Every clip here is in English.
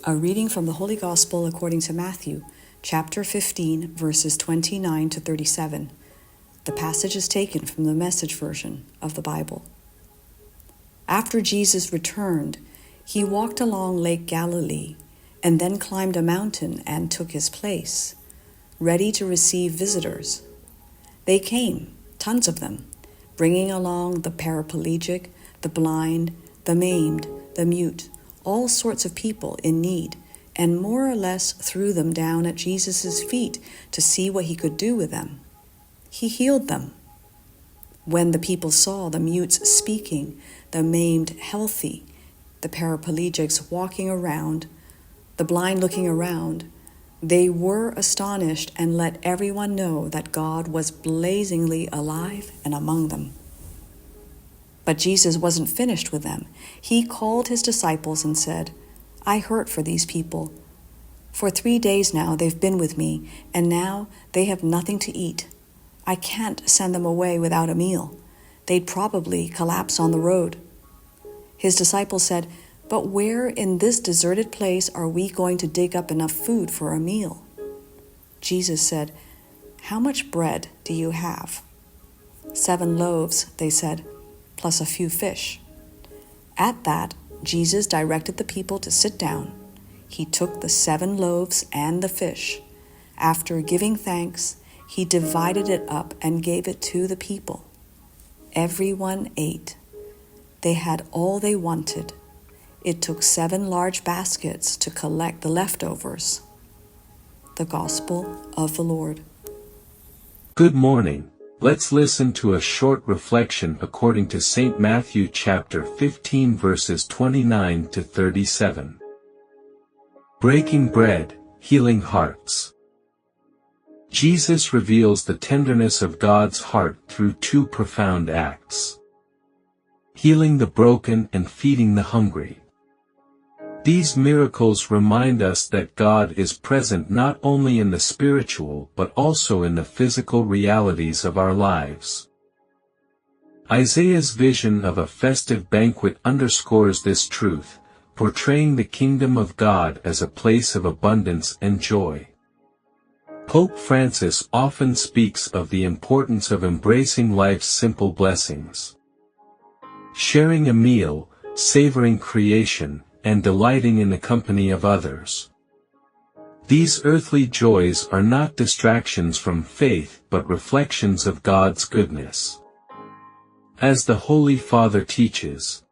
A reading from the Holy Gospel according to Matthew, chapter 15, verses 29 to 37. The passage is taken from the Message version of the Bible. After Jesus returned, he walked along Lake Galilee and then climbed a mountain and took his place, ready to receive visitors. They came, tons of them, bringing along the paraplegic, the blind, the maimed, the mute, all sorts of people in need, and more or less threw them down at Jesus' feet to see what he could do with them. He healed them. When the people saw the mutes speaking, the maimed healthy, the paraplegics walking around, the blind looking around, they were astonished and let everyone know that God was blazingly alive and among them. But Jesus wasn't finished with them. He called his disciples and said, "I hurt for these people. For 3 days now they've been with me, and now they have nothing to eat. I can't send them away without a meal. They'd probably collapse on the road." His disciples said, "But where in this deserted place are we going to dig up enough food for a meal?" Jesus said, "How much bread do you have?" 7 loaves, they said, plus a few fish. At that, Jesus directed the people to sit down. He took the 7 loaves and the fish. After giving thanks, he divided it up and gave it to the people. Everyone ate. They had all they wanted. It took 7 large baskets to collect the leftovers. The Gospel of the Lord. Good morning. Let's listen to a short reflection according to St. Matthew chapter 15 verses 29 to 37. Breaking bread, healing hearts. Jesus reveals the tenderness of God's heart through 2 profound acts: healing the broken and feeding the hungry. These miracles remind us that God is present not only in the spiritual but also in the physical realities of our lives. Isaiah's vision of a festive banquet underscores this truth, portraying the kingdom of God as a place of abundance and joy. Pope Francis often speaks of the importance of embracing life's simple blessings. Sharing a meal, savouring creation, and delighting in the company of others. These earthly joys are not distractions from faith but reflections of God's goodness. As the Holy Father teaches,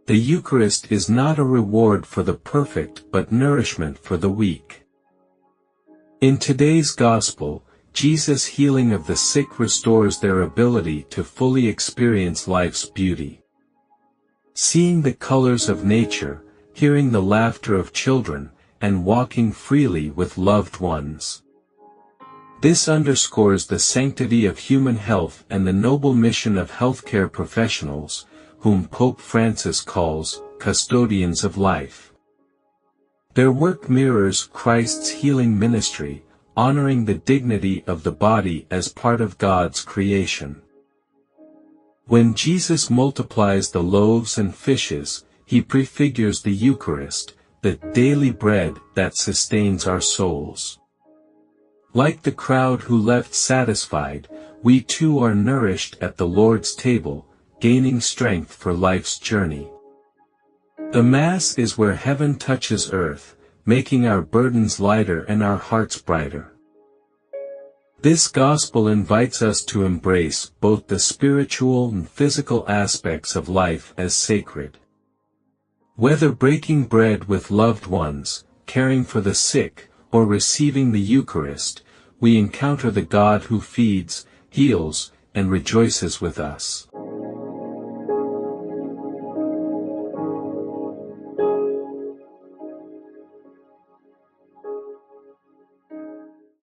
the Eucharist is not a reward for the perfect but nourishment for the weak. In today's Gospel, Jesus' healing of the sick restores their ability to fully experience life's beauty. Seeing the colors of nature, hearing the laughter of children, and walking freely with loved ones. This underscores the sanctity of human health and the noble mission of healthcare professionals, whom Pope Francis calls custodians of life. Their work mirrors Christ's healing ministry, honoring the dignity of the body as part of God's creation. When Jesus multiplies the loaves and fishes, he prefigures the Eucharist, the daily bread that sustains our souls. Like the crowd who left satisfied, we too are nourished at the Lord's table, gaining strength for life's journey. The Mass is where heaven touches earth, making our burdens lighter and our hearts brighter. This Gospel invites us to embrace both the spiritual and physical aspects of life as sacred. Whether breaking bread with loved ones, caring for the sick, or receiving the Eucharist, we encounter the God who feeds, heals, and rejoices with us.